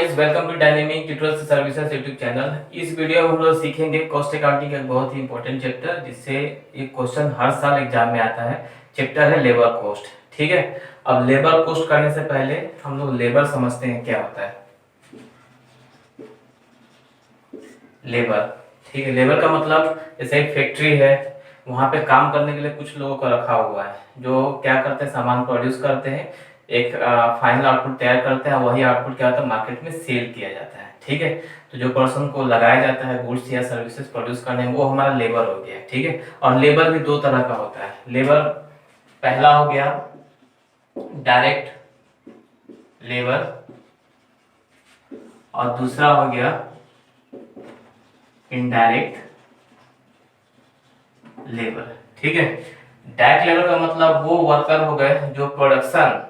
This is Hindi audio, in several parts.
Guys, welcome to dynamic tutorial services YouTube channel. इस वीडियो में हम लोग सीखेंगे कॉस्ट अकाउंटिंग का एक बहुत ही इंपॉर्टेंट चैप्टर, जिससे एक क्वेश्चन हर साल एग्जाम में आता है। चैप्टर है लेबर कॉस्ट। ठीक है, अब लेबर कॉस्ट करने से पहले हम लोग लेबर समझते हैं क्या होता है। लेबर, ठीक है, लेबर का मतलब जैसे एक फैक्ट्री है, वहां पे काम करने के लिए कुछ लोगों को रखा हुआ है जो क्या करते हैं, सामान प्रोड्यूस करते हैं, एक फाइनल आउटपुट तैयार करते हैं। वही आउटपुट क्या होता है, मार्केट में सेल किया जाता है। ठीक है, तो जो पर्सन को लगाया जाता है गुड्स या सर्विसेज प्रोड्यूस करने में, वो हमारा लेबर हो गया। ठीक है, और लेबर भी दो तरह का होता है। लेबर पहला हो गया डायरेक्ट लेबर, और दूसरा हो गया इनडायरेक्ट लेबर। ठीक है, डायरेक्ट लेबर का मतलब वो वर्कर हो गए जो प्रोडक्शन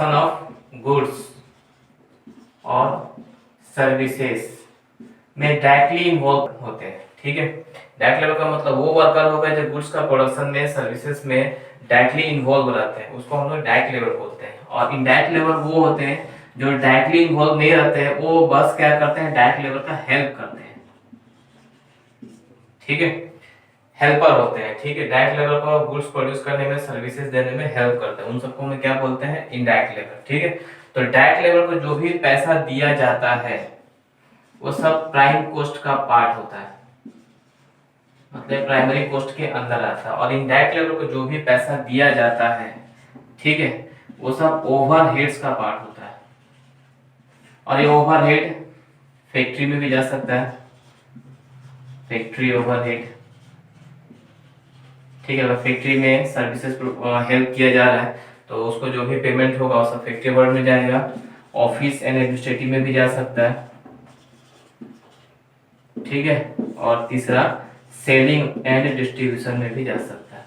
ऑफ गुड्स और सर्विसेज में डायरेक्टली इन्वॉल्व होते हैं। ठीक है, डायरेक्ट लेबर का मतलब वो वर्कर हो गए जो गुड्स का प्रोडक्शन में, सर्विसेज में डायरेक्टली इन्वॉल्व रहते हैं, उसको हम लोग डायरेक्ट लेबर बोलते हैं। और इनडायरेक्ट लेबर वो होते हैं जो डायरेक्टली इन्वॉल्व नहीं रहते हैं, वो बस क्या करते हैं, डायरेक्ट लेबर का हेल्प करते हैं। ठीक है, हेल्पर होते हैं। ठीक है, डायरेक्ट लेबर को गुड्स प्रोड्यूस करने में, सर्विसेज देने में हेल्प करते हैं, उन सबको हम क्या बोलते हैं, इनडायरेक्ट लेबर। ठीक है, तो डायरेक्ट लेबर को जो भी पैसा दिया जाता है वो सब प्राइम कॉस्ट का पार्ट होता है, मतलब प्राइमरी कॉस्ट के अंदर आता है। और इनडायरेक्ट लेबर को जो भी पैसा दिया जाता है, ठीक है, वो सब ओवरहेड्स का पार्ट होता है। और ये ओवरहेड फैक्ट्री में भी जा सकता है, फैक्ट्री ओवरहेड। ठीक है, अगर फैक्ट्री में सर्विसेज हेल्प किया जा रहा है तो उसको जो भी पेमेंट होगा वो सब फैक्ट्री ओवरहेड में जाएगा। ऑफिस एंड एडमिनिस्ट्रेटिव में भी जा सकता है। ठीक है, और तीसरा सेलिंग एंड डिस्ट्रीब्यूशन में भी जा सकता है।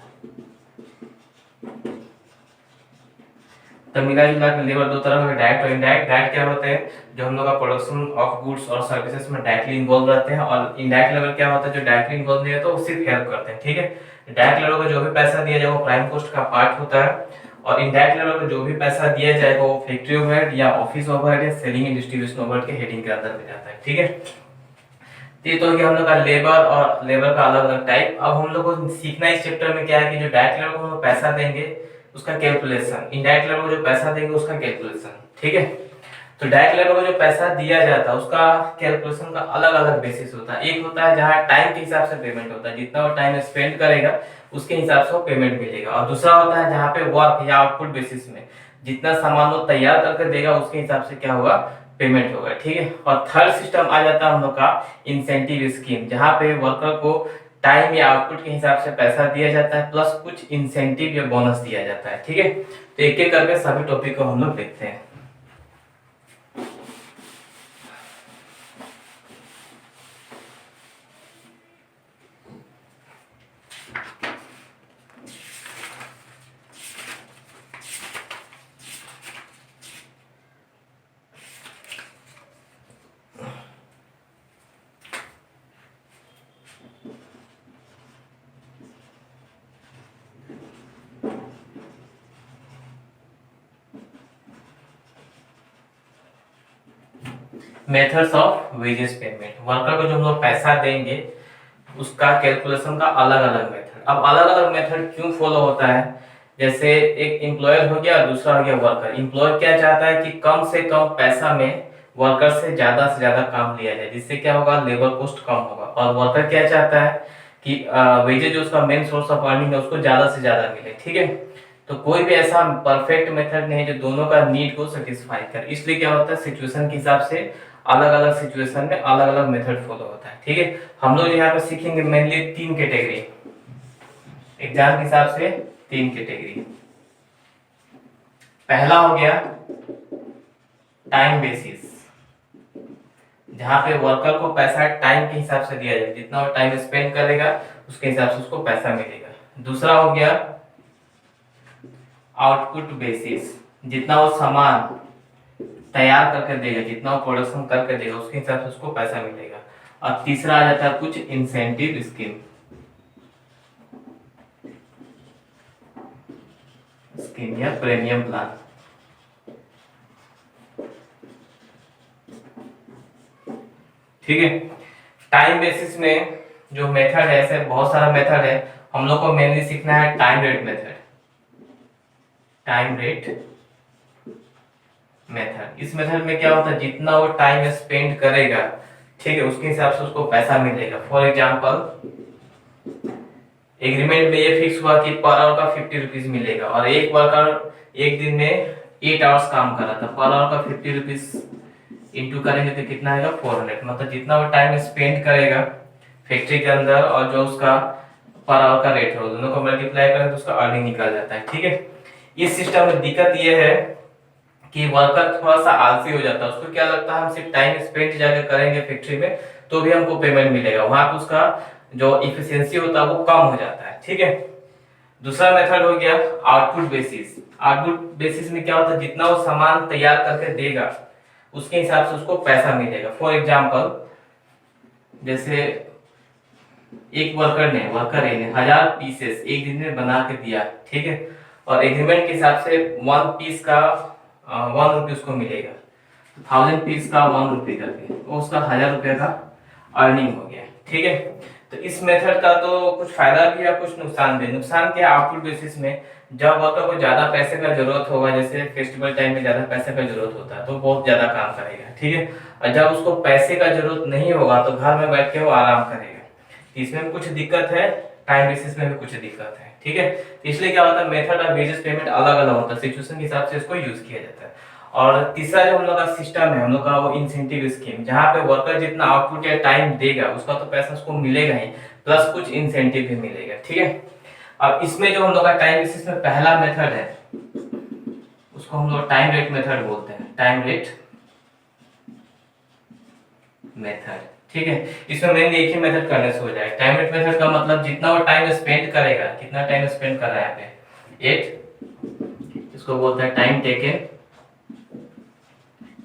तो मिला जुला के लेबर दो तरह का, डायरेक्ट और इनडायरेक्ट। डायरेक्ट क्या होते हैं, जो हम लोग का प्रोडक्शन ऑफ गुड्स और सर्विसेज में डायरेक्टली इन्वॉल्व रहते हैं। और इनडायरेक्ट लेबर क्या होता है, जो डायरेक्टली इन्वॉल्व नहीं है तो वो सिर्फ हेल्प करते हैं। ठीक है, डायरेक्ट लेबर को जो भी पैसा दिया जाए वो प्राइम कॉस्ट का पार्ट होता है, और इनडायरेक्ट लेबर को जो भी पैसा दिया जाएगा वो फैक्ट्री ओवरहेड या ऑफिस ओवरहेड या सेलिंग एंड डिस्ट्रीब्यूशन ओवरहेड के हेडिंग के अंदर में जाता है। ठीक है, ये तो हो गया हम लोग का लेबर और लेबर का अलग अलग टाइप। अब हम लोग को सीखना इस चैप्टर में क्या है कि जो डायरेक्ट लेबर को हम पैसा देंगे उसका कैलकुलेशन, इनडायरेक्ट लेबर को जो पैसा देंगे उसका कैलकुलेशन। ठीक है, तो डायरेक्ट लेबर को जो पैसा दिया जाता है उसका कैलकुलेशन का अलग अलग बेसिस होता है। एक होता है जहाँ टाइम के हिसाब से पेमेंट होता है, जितना वो टाइम स्पेंड करेगा उसके हिसाब से वो पेमेंट मिलेगा। और दूसरा होता है जहाँ पे वर्क या आउटपुट बेसिस में, जितना सामान वो तैयार करके देगा उसके हिसाब से क्या होगा, पेमेंट होगा। ठीक है, और थर्ड सिस्टम आ जाता है हम लोग का इंसेंटिव स्कीम, जहाँ पे वर्कर को टाइम या आउटपुट के हिसाब से पैसा दिया जाता है प्लस कुछ इंसेंटिव या बोनस दिया जाता है। ठीक है, तो एक एक करके सभी टॉपिक को हम लोग देखते हैं। Methods of wages payment, worker को जो हम लोग पैसा देंगे उसका कैलकुलेशन का अलग अलग मेथड। अब अलग अलग मेथड क्यों फॉलो होता है, जैसे एक एम्प्लॉयर हो गया, दूसरा हो गया वर्कर। एम्प्लॉयर क्या चाहता है कि कम से कम पैसा में वर्कर से ज्यादा काम लिया जाए, जिससे क्या होगा, लेबर कॉस्ट कम होगा। और वर्कर क्या चाहता है कि वेजेस जो उसका मेन सोर्स ऑफ अर्निंग है उसको ज्यादा से ज्यादा मिले। ठीक है, तो कोई भी ऐसा परफेक्ट मेथड नहीं है जो दोनों का नीड को सेटिस्फाई करे। इसलिए क्या होता है, सिचुएशन के हिसाब से अलग अलग सिचुएशन में अलग अलग मेथड फॉलो होता है। ठीक है, हम लोग यहाँ पे सीखेंगे मेनली तीन कैटेगरी, एग्जाम के हिसाब से तीन कैटेगरी। पहला हो गया टाइम बेसिस, जहां पे वर्कर को पैसा टाइम के हिसाब से दिया जाए, जितना वो टाइम स्पेंड करेगा उसके हिसाब से उसको पैसा मिलेगा। दूसरा हो गया आउटपुट बेसिस, जितना वो सामान तैयार करके देगा, जितना वो प्रोडक्शन करके देगा उसके हिसाब से उसको पैसा मिलेगा। और तीसरा आ जाता है कुछ इंसेंटिव स्कीम, या प्रीमियम प्लान। ठीक है। टाइम बेसिस में जो मेथड है, ऐसे बहुत सारा मेथड है, हम लोग को मेनली सीखना है time rate method. Time rate method, इस मेथड में क्या होता है, जितना वो टाइम स्पेंड करेगा, ठीक है, उसके हिसाब से उसको पैसा मिलेगा। फॉर एग्जांपल एग्रीमेंट में ये फिक्स हुआ कि पर आवर का 50 रुपीज मिलेगा, और एक वर्कर एक दिन में 8 आवर्स काम कर रहा था, पर आवर का 50 रुपीज इंटू करेंगे तो कितना आएगा 400। मतलब जितना वो टाइम स्पेंड करेगा फैक्ट्री के अंदर और जो उसका पर आवर का रेट है, दोनों को मल्टीप्लाई करें तो उसका अर्निंग निकल जाता है। ठीक है। इस सिस्टम में दिक्कत ये है कि वर्कर थोड़ा सा आलसी हो जाता है, उसको क्या लगता है हम सिर्फ टाइम स्पेंड जाकर करेंगे फैक्ट्री में तो भी हमको पेमेंट मिलेगा, वहां पे उसका जो इफिशियंसी होता है वो कम हो जाता है। ठीक है। दूसरा मेथड हो गया आउटपुट बेसिस। आउटपुट बेसिस में क्या होता है, जितना वो सामान तैयार करके देगा उसके हिसाब से उसको पैसा मिलेगा। फॉर एग्जांपल जैसे एक वर्कर ने 1000 पीसेस एक दिन में बना के दिया, ठीक है, और एग्रीमेंट के हिसाब से 1 पीस का 1 रुपये उसको मिलेगा, 1000 पीस का 1 रुपये करके वो उसका 1000 रुपये का अर्निंग हो गया। ठीक है। तो इस मेथड का तो कुछ फायदा भी है, कुछ नुकसान भी। नुकसान क्या है, आउटपुट बेसिस में जब वर्कर को ज्यादा पैसे का जरूरत होगा, जैसे फेस्टिवल टाइम में ज्यादा पैसे का जरूरत होता है तो बहुत ज्यादा काम करेगा। ठीक है। और जब उसको पैसे का जरूरत नहीं होगा तो घर में बैठ के वो आराम करेगा। इसमें भी कुछ दिक्कत है, टाइम बेसिस में भी कुछ दिक्कत है। ठीक है। तो इसलिए क्या होता है, मेथड ऑफ वेजेस पेमेंट अलग अलग होता है, सिचुएशन के हिसाब से इसको यूज किया जाता है। और तीसरा जो हम लोग का सिस्टम है, हम लोग का वो इंसेंटिव स्कीम, जहाँ पे वर्कर जितना आउटपुट या टाइम देगा उसका तो पैसा उसको मिलेगा ही, प्लस कुछ इंसेंटिव भी मिलेगा। ठीक है। अब इसमें जो हम लोग का टाइम बेसिस में पहला मेथड है उसको हम लोग टाइम रेट मेथड बोलते हैं, टाइम रेट मेथड। ठीक है। इसमें मेनली एक ही मेथड करने से हो जाएगा। टाइम रेट मेथड का मतलब जितना वो टाइम स्पेंड करेगा, कितना टाइम स्पेंड कर रहा है यहाँ पे 8, इसको बोलते हैं टाइम टेकन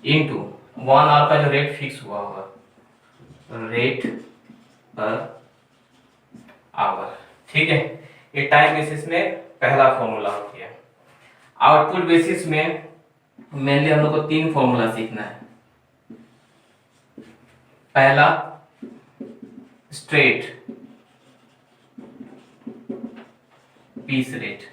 इनटू 1 आवर का जो रेट फिक्स हुआ होगा, रेट पर आवर। ठीक है। ये टाइम बेसिस में पहला फॉर्मूला हो गया। आउटपुट बेसिस में मेनली हम लोग को 3 फॉर्मूला सीखना है। पहला straight piece rate.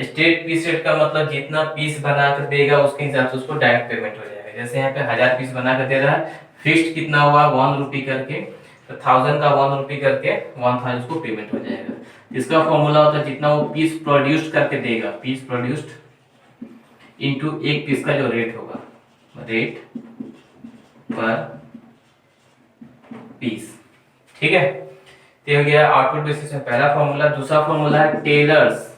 Straight piece rate का मतलब जितना पीस बनाकर देगा उसके हिसाब से उसको डायरेक्ट पेमेंट हो जाएगा। जैसे यहाँ पे 1000 पीस बनाकर दे रहा है, फिक्स्ड कितना हुआ 1 रुपये करके, तो 1000 का 1 रुपये करके 1000 उसको पेमेंट हो जाएगा। इसका फॉर्मूला होता है जितना वो पीस प्रोड्यूस्ड करके देगा, पीस प्रोड्यूस्ड इनटू एक पीस का जो रेट होगा, रेट पर पीस। ठीक है। तो हो गया आउटपुट बेसिस में पहला फॉर्मूला। दूसरा फॉर्मूला है टेलर्स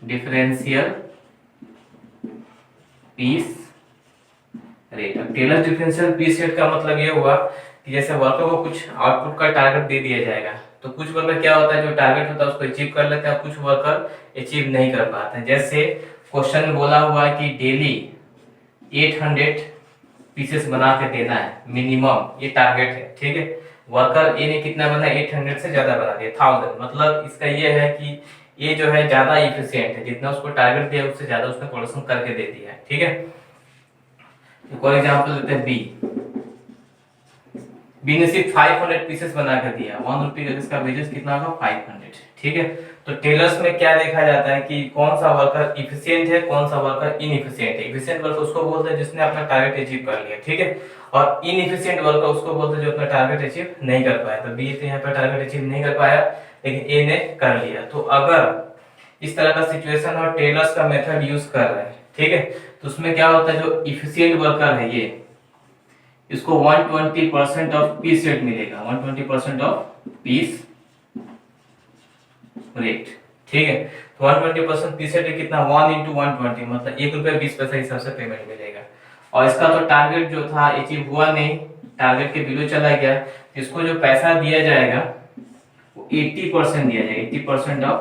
डिफरेंशियल पीस रेट। अब टेलर डिफरेंशियल पीस रेट का मतलब ये हुआ कि जैसे वर्कर को कुछ आउटपुट का टारगेट दे दिया जाएगा, तो कुछ वर्कर क्या होता है जो टारगेट होता है उसको अचीव कर लेते हैं, कुछ वर्कर अचीव नहीं कर पाते हैं। जैसे क्वेश्चन में बोला हुआ है कि डेली 800 पीसेस बना के देना है मिनिमम, ये टारगेट है। ठीक है। वर्कर ए ने कितना बना, 800 से ज्यादा बना दिया 1000। मतलब इसका ये है कि ये जो है ज्यादा इफिशिएंट है, जितना उसको टारगेट दिया उससे ज्यादा उसने प्रोडक्शन करके दे दिया है। ठीक है। फॉर एग्जांपल लेते हैं बी ने सिर्फ 500 पीसेस बना कर दिया, 1 रुपये का, इसका वेजेस कितना होगा 500। ठीक है। तो टेलर्स में क्या देखा जाता है कि कौन सा वर्कर इफिशिएंट है, कौन सा वर्कर इनइफिशिएंट है। इफिशिएंट वर्कर उसको बोलते हैं जिसने अपना टारगेट अचीव कर लिया, ठीक है, और इनइफिशिएंट वर्कर उसको बोलते हैं जो अपना टारगेट अचीव नहीं कर पाया। तो बी तो यहाँ पर टारगेट अचीव नहीं कर पाया, लेकिन ए ने कर लिया। तो अगर इस तरह का सिचुएशन और टेलर्स का मेथड यूज कर रहे हैं, ठीक है, तो उसमें क्या होता है, जो इफिशिएंट वर्कर है ये, इसको 120% ऑफ पीस रेट मिलेगा, 120% ऑफ पीस रेट। ठीक है। तो 120% पीस रेट कितना, 1 into 120, मतलब 1 रुपया 20 पैसा हिसाब से पेमेंट मिलेगा। और इसका तो टारगेट जो था अचीव हुआ नहीं, टारगेट के बिलो चला गया, इसको जो पैसा दिया जाएगा वो 80% दिया जाएगा, 80% ऑफ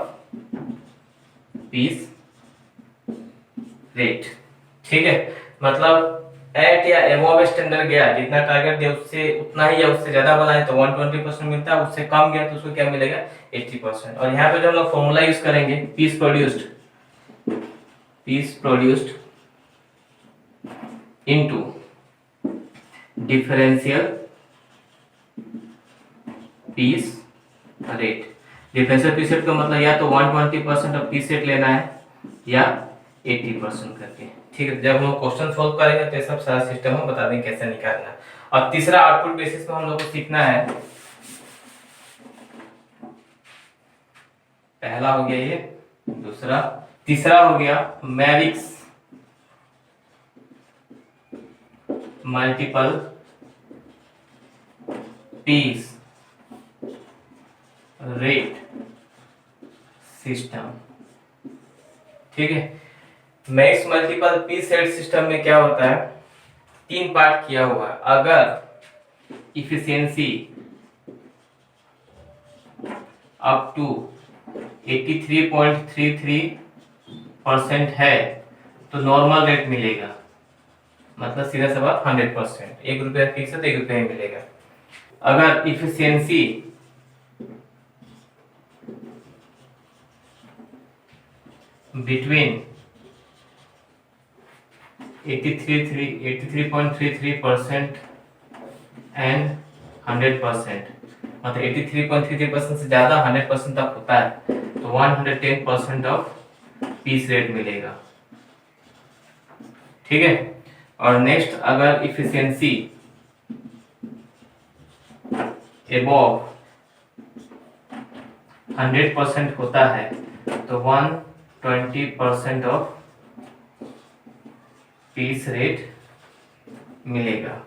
पीस रेट। ठीक है। मतलब एट या एबव स्टैंडर्ड गया, जितना टारगेट दिया उससे उतना ही या उससे ज्यादा बनाए तो 120% मिलता है, उससे कम गया तो उसको क्या मिलेगा 80%। और यहाँ पे जो हम लोग फॉर्मूला यूज करेंगे piece produced into differential piece rate. Differential piece rate का मतलब या तो 120% ऑफ पीस रेट लेना है या 80% करके। ठीक है, जब हम लोग क्वेश्चन सोल्व करेंगे तो ये सब सारा सिस्टम हम बता देंगे कैसे निकालना है। और तीसरा आउटपुट बेसिस में हम लोग को सीखना है, पहला हो गया ये, दूसरा, तीसरा हो गया Merrick's multiple piece rate system. ठीक है, max multiple piece rate system में क्या होता है, 3 पार्ट किया हुआ है। अगर इफिशियंसी अप टू 83.33% है तो नॉर्मल रेट मिलेगा, मतलब सीधा सा बात 100%, 1 रुपया फिक्स है तो 1 रुपया ही मिलेगा। अगर इफिशियंसी बिटवीन 83.33% एंड 100%, मतलब 83.33% से ज्यादा 100% तक होता है तो 110% ऑफ पीस रेट मिलेगा। ठीक है, और नेक्स्ट अगर इफिशियंसी एबव 100% होता है तो 120% ऑफ पीस रेट मिलेगा।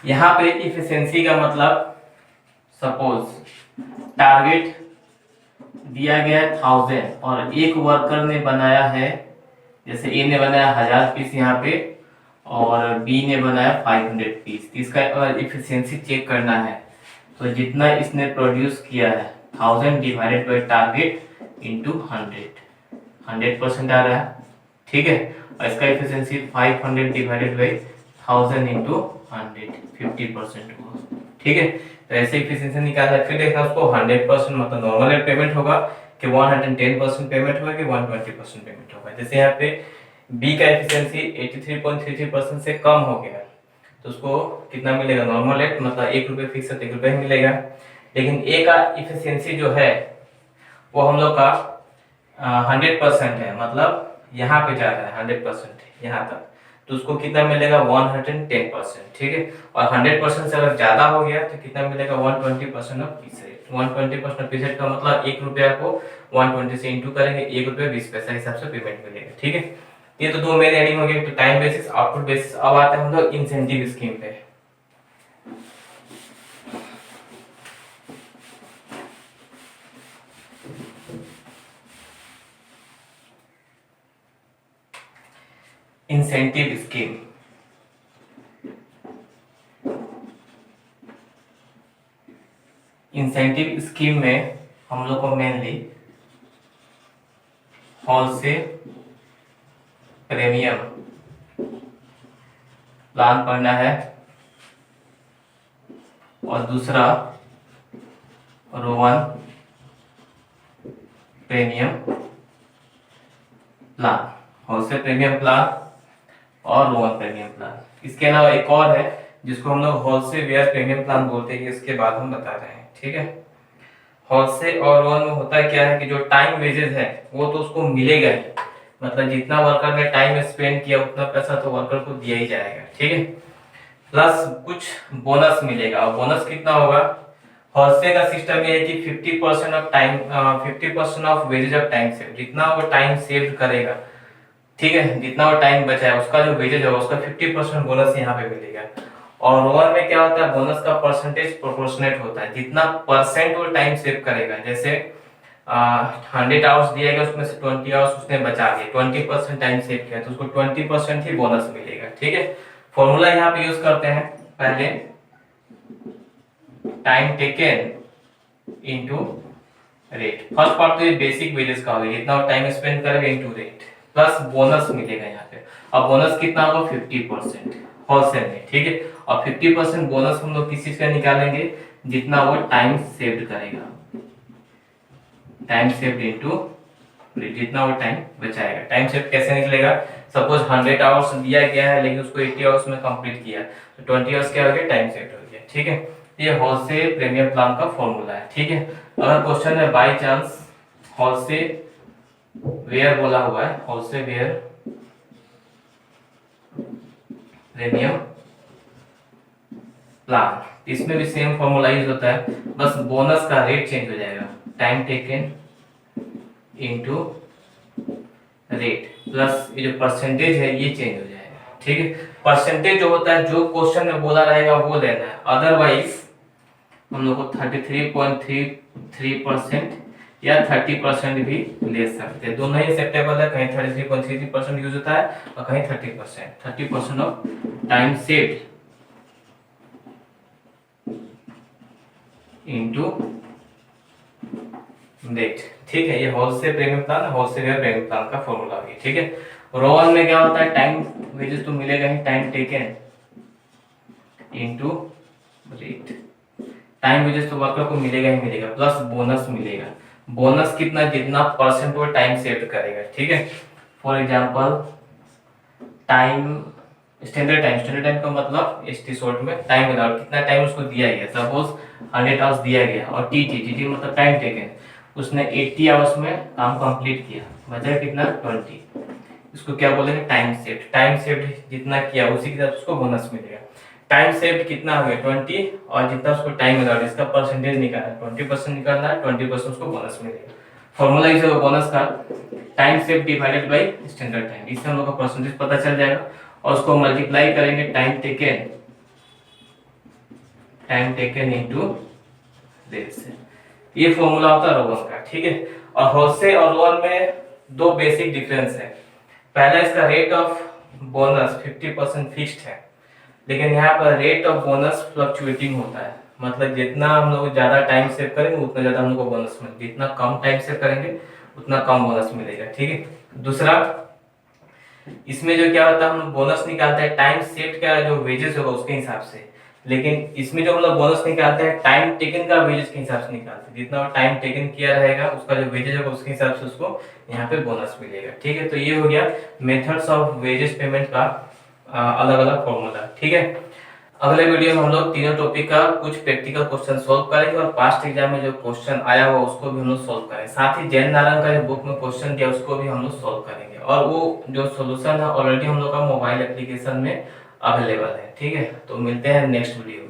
यहाँ पे इफिशियंसी का मतलब सपोज टारगेट दिया गया है 1000 और एक वर्कर ने बनाया है, जैसे ए ने बनाया 1000 पीस यहाँ पे और बी ने बनाया 500 पीस। इसका अगर इफिशियंसी चेक करना है तो जितना इसने प्रोड्यूस किया है 1000 डिवाइडेड बाई टारगेट इंटू 100% आ रहा है। ठीक है, और इसका इफिशियंसी 500 डिवाइडेड बाई 1000 इंटू 100 50% हुआ। ठीक है, तो ऐसे इफिशियंसी निकालना है। फिर देखना उसको 100% मतलब नॉर्मल रेट पेमेंट होगा कि 110% पेमेंट होगा कि 120% पेमेंट होगा। जैसे यहाँ पे बी का इफिशियंसी 83.33% से कम हो गया तो उसको कितना मिलेगा, नॉर्मल रेट, मतलब 1 रुपये फिक्स है तो 1 रुपये ही मिलेगा। लेकिन ए का इफिशियंसी जो है वो हम लोग का 100% है, मतलब यहाँ पे जा रहा है 100% यहाँ तक, तो उसको कितना मिलेगा 110%। ठीक है, और 100% से अगर ज्यादा हो गया तो कितना मिलेगा 120% of peace rate. 120% of peace rate का मतलब 1 रुपया को 120 से इंटू करेंगे, 1 रुपया 20 पैसा हिसाब से पेमेंट मिलेगा। ठीक है, ये तो 2 मेन हेडिंग हो गए, तो टाइम बेसिस, आउटपुट बेसिस। अब आते हैं हम लोग इंसेंटिव स्कीम पे। इंसेंटिव स्कीम, इंसेंटिव स्कीम में हम लोग को मेनली होलसेल प्रीमियम प्लान पढ़ना है और दूसरा Rowan premium plan, wholesale premium plan और रोवन प्रीमियम प्लान। इसके अलावा एक और है जिसको हम लोग होलसेल वेयर प्रीमियम प्लान बोलते हैं, इसके बाद हम बता रहे हैं। ठीक है, होलसेल और रोवन में होता है क्या है कि जो टाइम वेजेस है वो तो उसको मिलेगा ही, मतलब जितना वर्कर ने टाइम स्पेंड किया उतना पैसा तो वर्कर को दिया ही जाएगा। ठीक है, प्लस कुछ बोनस मिलेगा, और बोनस कितना होगा, होलसेल का सिस्टम ये है कि 50% of time 50% of wages of time save, जितना वो टाइम सेव करेगा, ठीक है, जितना वो टाइम बचा है उसका जो वेजेज होगा उसका 50% बोनस यहाँ पे मिलेगा। और रोवन में क्या होता है, बोनस का परसेंटेज प्रोपोर्शनेट होता है, जितना परसेंट वो टाइम सेव करेगा, जैसे 100 आवर्स दिया गया उसमें से 20 आवर्स उसने बचा दिए, 20% टाइम सेव किया तो उसको 20% ही बोनस मिलेगा। ठीक है, फॉर्मूला यहाँ पे यूज करते हैं, पहले time taken into rate. First part तो ये बेसिक वेजेस का होगा, जितना वो टाइम स्पेंड करेगा इनटू रेट, प्लस बोनस मिलेगा यहाँ पे। और बोनस कितना होगा 50% होलसेल में। ठीक है, और 50% बोनस हम लोग किस चीज का निकालेंगे, जितना वो टाइम सेव्ड करेगा, टाइम सेव्ड इनटू जितना वो टाइम बचाएगा। टाइम सेव कैसे निकलेगा, सपोज 100 आवर्स दिया गया है लेकिन उसको 80 आवर्स में कंप्लीट किया, तो 20 आवर्स क्या हो गया, टाइम सेव्ड हो गया। ठीक है, ये हॉल प्रीमियम प्लान का फॉर्मूला है। ठीक है, अगर क्वेश्चन है बाय चांस हॉल वेयर बोला हुआ है, हॉल वेयर प्रीमियम प्लान, इसमें भी सेम फॉर्मूला यूज होता है, बस बोनस का रेट चेंज हो जाएगा, time taken into rate plus ये जो परसेंटेज है ये चेंज हो जाएगा। ठीक है, परसेंटेज जो होता है जो क्वेश्चन में बोला रहेगा वो लेना है, अदरवाइज हम लोग को 33.33% या 30% भी ले सकते हैं, दोनों ही एक्सेप्टेबल है। कहीं 33.33% यूज होता है और कहीं 30% of time saved into date. ठीक है, ये wholesale premium plan, wholesale premium plan का फॉर्मूला है। ठीक है, रो 1 में क्या होता है, टाइम वेजेस तो मिलेगा ही, time taken into rate, time wages तो वर्कर को मिलेगा ही मिलेगा, प्लस बोनस मिलेगा। बोनस कितना, जितना परसेंट वो टाइम सेव करेगा। ठीक है, for example time standard time का मतलब एसटी शॉर्ट में टाइम विदाउट, कितना टाइम उसको दिया गया, सपोज 100 आवर्स दिया गया, और टी मतलब टाइम टेकन, उसने 80 आवर्स में काम कंप्लीट किया, बचा कितना 20, इसको क्या बोलेंगे, टाइम सेव्ड। टाइम सेव्ड जितना किया उसी के साथ उसको बोनस मिलेगा। टाइम सेव्ड कितना हो गया 20, और जितना उसको टाइम मिला इसका परसेंटेज निकालना है, 20% निकालना है, 20% उसको बोनस मिलेगा। फॉर्मूला इसे बोनस का time saved divided by standard time, इससे हम लोग का परसेंटेज पता चल जाएगा, और उसको मल्टीप्लाई करेंगे टाइम टेकन इनटू रेट से, ये फॉर्मूला होता है रो 1 का। ठीक है, और होलसेल और रो 1 में दो बेसिक डिफरेंस है। पहला, इसका रेट ऑफ बोनस 50% फिक्स्ड है, लेकिन यहाँ पर रेट ऑफ बोनस फ्लक्चुएटिंग होता है, मतलब जितना हम लोग ज्यादा टाइम सेव करेंगे उतना ज्यादा हम लोग को बोनस मिलेगा, जितना कम टाइम सेव करेंगे उतना कम बोनस मिलेगा। ठीक है, दूसरा इसमें जो क्या होता है, हम लोग बोनस निकालते हैं टाइम सेव्ड का जो वेजेस होगा उसके हिसाब से, लेकिन इसमें जो हम लोग बोनस निकालते हैं टाइम टेकन का वेजेस के हिसाब से निकालते हैं, जितना टाइम टेकन किया रहेगा उसका जो वेजेस होगा उसके हिसाब से उसको यहाँ पे बोनस मिलेगा। ठीक है, तो ये हो गया मेथड्स ऑफ वेजेस पेमेंट का अलग अलग फॉर्मूला। ठीक है, अगले वीडियो में हम लोग तीनों टॉपिक का कुछ प्रैक्टिकल क्वेश्चन सॉल्व करेंगे, और पास्ट एग्जाम में जो क्वेश्चन आया हुआ उसको भी हम लोग सॉल्व करेंगे, साथ ही जैन नारंग का जो बुक में क्वेश्चन दिया उसको भी हम लोग सॉल्व करेंगे, और वो जो सॉल्यूशन है ऑलरेडी हम लोग का मोबाइल एप्लीकेशन में अवेलेबल है। ठीक है, तो मिलते हैं नेक्स्ट वीडियो।